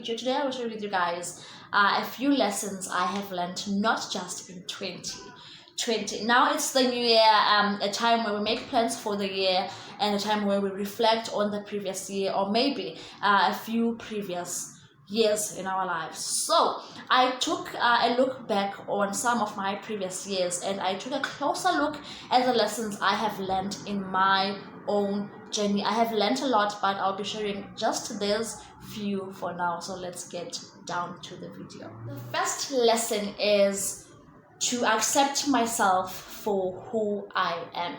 video. Today I will share with you guys a few lessons I have learned, not just in 2020. Now it's the new year, a time where we make plans for the year and a time where we reflect on the previous year, or maybe a few previous years in our lives. So I took a look back on some of my previous years, and I took a closer look at the lessons I have learned in my own journey. I have learned a lot, but I'll be sharing just this few for now. So let's get down to the video. The first lesson is to accept myself for who I am.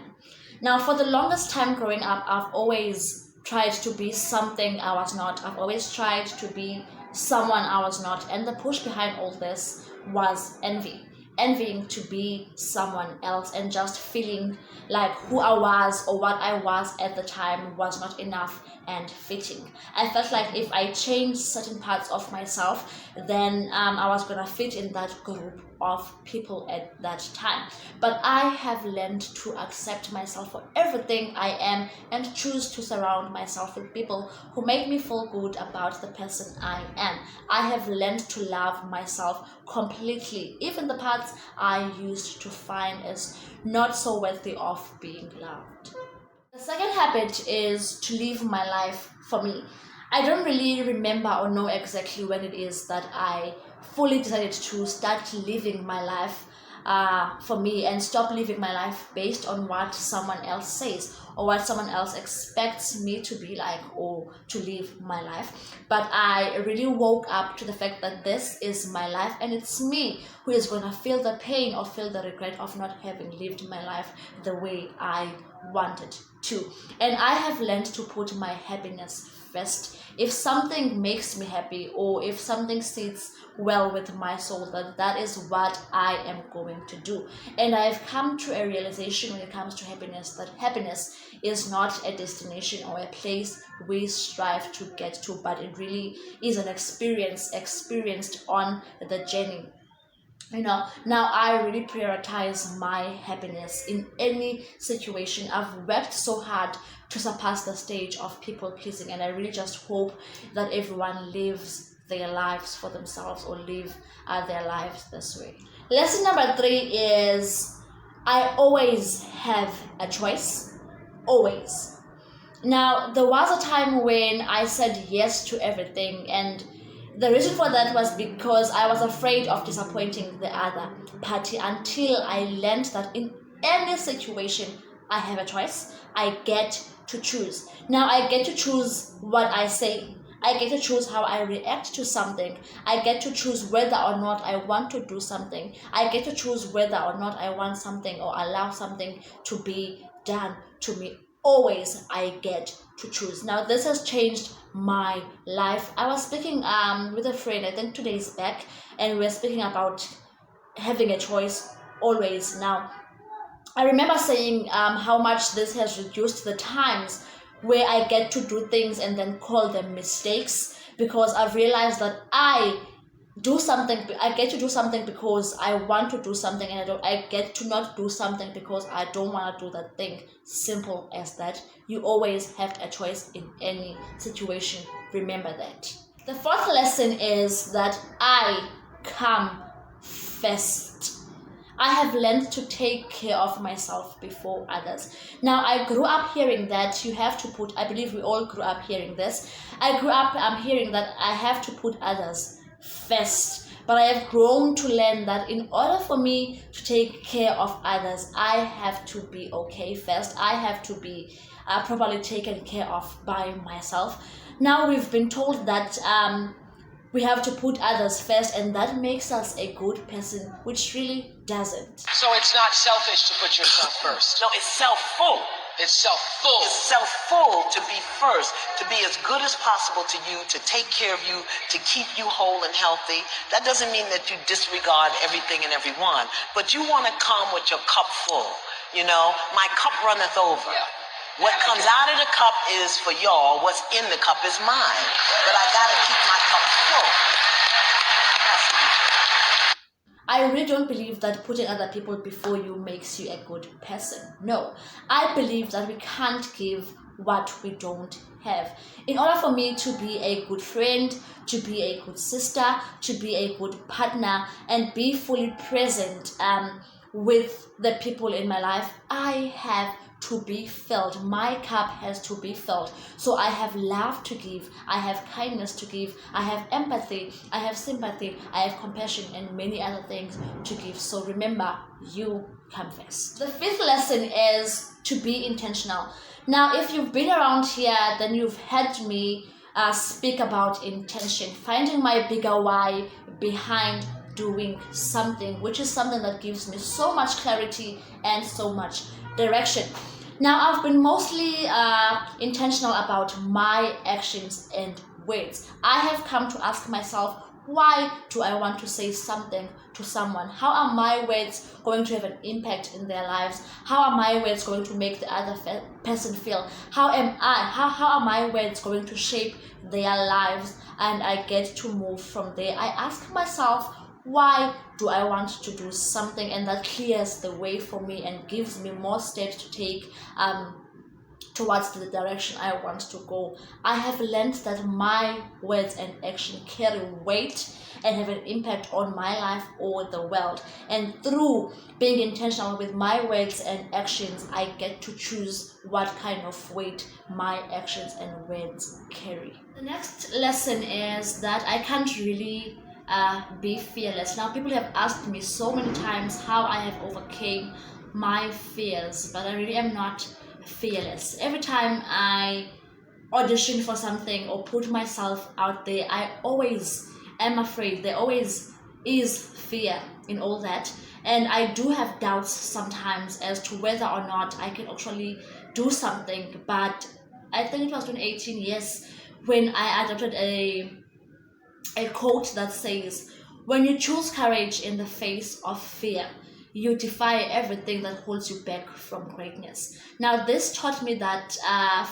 Now, for the longest time growing up, I've always tried to be something I was not. I've always tried to be someone I was not. And the push behind all this was envy. Envying to be someone else and just feeling like who I was or what I was at the time was not enough and fitting. I felt like if I changed certain parts of myself, then I was gonna fit in that group of people at that time. But I have learned to accept myself for everything I am and choose to surround myself with people who make me feel good about the person I am. I have learned to love myself completely, even the parts I used to find as not so worthy of being loved. The second habit is to live my life for me. I don't really remember or know exactly when it is that I fully decided to start living my life for me and stop living my life based on what someone else says or what someone else expects me to be like or to live my life. But I really woke up to the fact that this is my life and it's me who is going to feel the pain or feel the regret of not having lived my life the way I wanted to. And I have learned to put my happiness first. If something makes me happy or if something sits well with my soul, that is what I am going to do. And I've come to a realization when it comes to happiness that happiness is not a destination or a place we strive to get to, but it really is an experience experienced on the journey. Now I really prioritize my happiness in any situation. I've worked so hard to surpass the stage of people pleasing, and I really just hope that everyone lives their lives for themselves or live their lives this way. Lesson number 3 is I always have a choice. Always. Now, there was a time when I said yes to everything, and the reason for that was because I was afraid of disappointing the other party until I learned that in any situation I have a choice. I get to choose. Now I get to choose what I say. I get to choose how I react to something. I get to choose whether or not I want to do something. I get to choose whether or not I want something or allow something to be done to me. Always I get to choose. Now this has changed my life. I was speaking with a friend, I think 2 days back, and we were speaking about having a choice always. Now I remember saying how much this has reduced the times where I get to do things and then call them mistakes, because I've realized that I get to do something because I want to do something, and I get to not do something because I don't want to do that thing. Simple as that. You always have a choice in any situation. Remember that. The fourth lesson is that I come first. I have learned to take care of myself before others. Now, I grew up hearing that you have to put, I believe we all grew up hearing this. I grew up hearing that I have to put others first. But I have grown to learn that in order for me to take care of others, I have to be okay first. I have to be properly taken care of by myself. Now, we've been told that we have to put others first, and that makes us a good person, which really doesn't. So it's not selfish to put yourself first. No, it's self-full. It's self-full. It's self-full to be first, to be as good as possible to you, to take care of you, to keep you whole and healthy. That doesn't mean that you disregard everything and everyone, but you want to come with your cup full. You know, my cup runneth over. Yeah. What comes out of the cup is for y'all. What's in the cup is mine. But I gotta keep my cup full. I really don't believe that putting other people before you makes you a good person. No, I believe that we can't give what we don't have. In order for me to be a good friend, to be a good sister, to be a good partner, and be fully present with the people in my life, I have to be filled. My cup has to be filled. So I have love to give, I have kindness to give, I have empathy, I have sympathy, I have compassion, and many other things to give. So remember, you come first. The fifth lesson is to be intentional. Now, if you've been around here, then you've heard me speak about intention, finding my bigger why behind doing something, which is something that gives me so much clarity and so much direction. Now, I've been mostly intentional about my actions and words. I have come to ask myself, why do I want to say something to someone? How are my words going to have an impact in their lives? How are my words going to make the other person feel? How are my words going to shape their lives? And I get to move from there. I ask myself, why do I want to do something? And that clears the way for me and gives me more steps to take towards the direction I want to go. I have learned that my words and action carry weight and have an impact on my life or the world. And through being intentional with my words and actions, I get to choose what kind of weight my actions and words carry. The next lesson is that I can't really be fearless. Now, people have asked me so many times how I have overcame my fears, but I really am not fearless. Every time I audition for something or put myself out there, I always am afraid. There always is fear in all that, and I do have doubts sometimes as to whether or not I can actually do something. But I think it was 2018, yes, when I adopted a quote that says, when you choose courage in the face of fear, you defy everything that holds you back from greatness. Now, this taught me that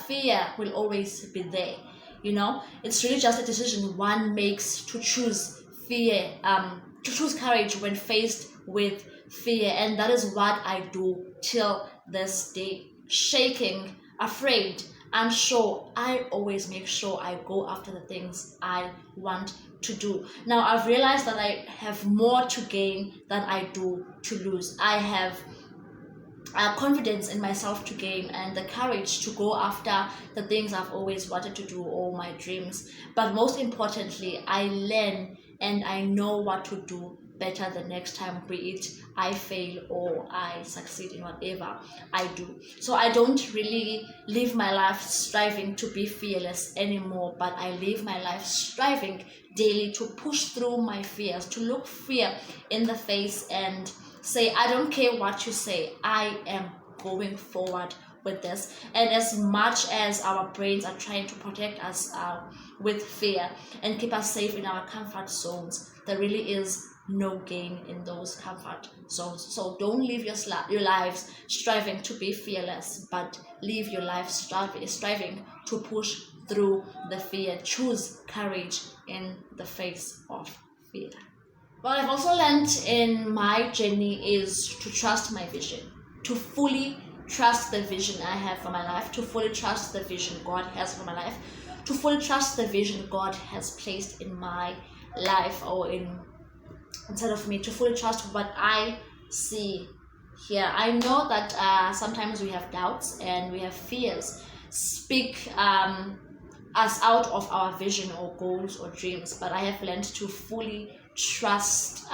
fear will always be there. You know, it's really just a decision one makes to choose fear, to choose courage when faced with fear. And that is what I do till this day. Shaking, afraid, unsure, I always make sure I go after the things I want to do. Now, I've realized that I have more to gain than I do to lose. I have confidence in myself to gain and the courage to go after the things I've always wanted to do, all my dreams. But most importantly, I learn and I know what to do better the next time, be it I fail or I succeed in whatever I do. So I don't really live my life striving to be fearless anymore, but I live my life striving daily to push through my fears, to look fear in the face and say, I don't care what you say, I am going forward with this. And as much as our brains are trying to protect us with fear and keep us safe in our comfort zones, there really is no gain in those comfort zones. So don't live your lives striving to be fearless, but live your life striving to push through the fear. Choose courage in the face of fear. What I've also learned in my journey is to trust my vision, to fully trust the vision I have for my life, to fully trust the vision God has for my life, to fully trust the vision God has placed in my life or inside of me, to fully trust what I see here. I know that sometimes we have doubts and we have fears speak us out of our vision or goals or dreams, but I have learned to fully trust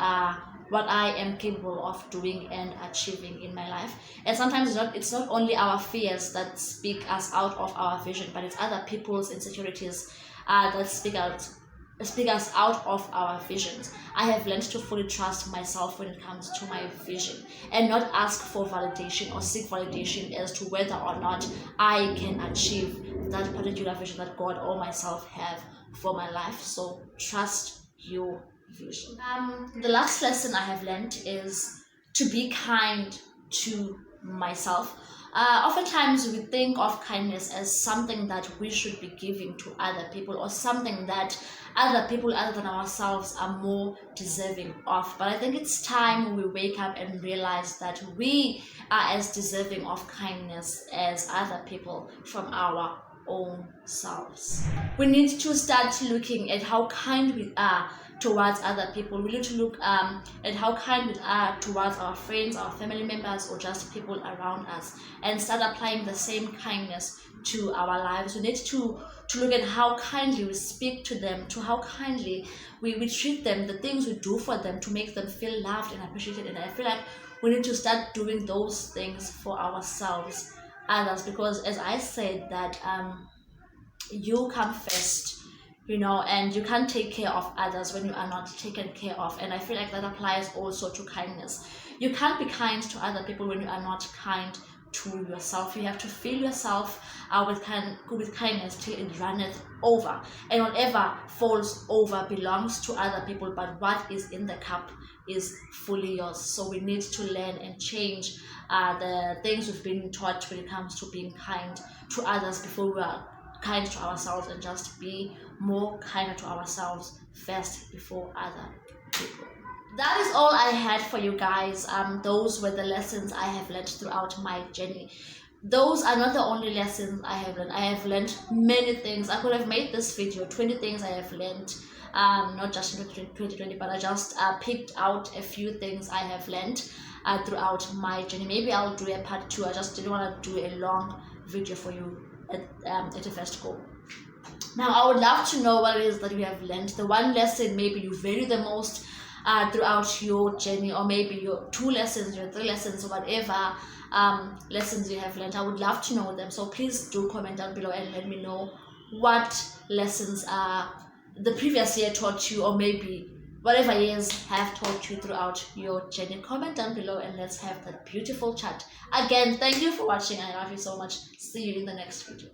what I am capable of doing and achieving in my life. And sometimes it's not only our fears that speak us out of our vision, but it's other people's insecurities that speak us out of our visions. I have learned to fully trust myself when it comes to my vision and not ask for validation or seek validation as to whether or not I can achieve that particular vision that God or myself have for my life. So trust your vision. The last lesson I have learned is to be kind to myself. Oftentimes we think of kindness as something that we should be giving to other people, or something that other people other than ourselves are more deserving of. But I think it's time we wake up and realize that we are as deserving of kindness as other people from our own selves. We need to start looking at how kind we are towards other people. We need to look at how kind we are towards our friends, our family members, or just people around us, and start applying the same kindness to our lives. We need to look at how kindly we speak to them, to how kindly we treat them, the things we do for them to make them feel loved and appreciated. And I feel like we need to start doing those things for ourselves, others, because as I said that you come first, and you can't take care of others when you are not taken care of. And I feel like that applies also to kindness. You can't be kind to other people when you are not kind to yourself. You have to fill yourself with kindness till it runneth over, and whatever falls over belongs to other people, but what is in the cup is fully yours. So we need to learn and change the things we've been taught when it comes to being kind to others before we are kind to ourselves, and just be more kinder to ourselves first before other people. That is all I had for you guys. Those were the lessons I have learned throughout my journey. Those are not the only lessons I have learned. I have learned many things. I could have made this video 20 things I have learned, not just in 2020, but I just picked out a few things I have learned throughout my journey. Maybe I'll do a part 2. I just didn't want to do a long video for you at a first go. Now I would love to know what it is that you have learned, the one lesson maybe you value the most throughout your journey, or maybe your 2 lessons, your 3 lessons, or whatever lessons you have learned. I would love to know them, so please do comment down below and let me know what lessons the previous year taught you, or maybe whatever years have taught you throughout your journey. Comment down below and let's have that beautiful chat. Again, thank you for watching. I love you so much. See you in the next video.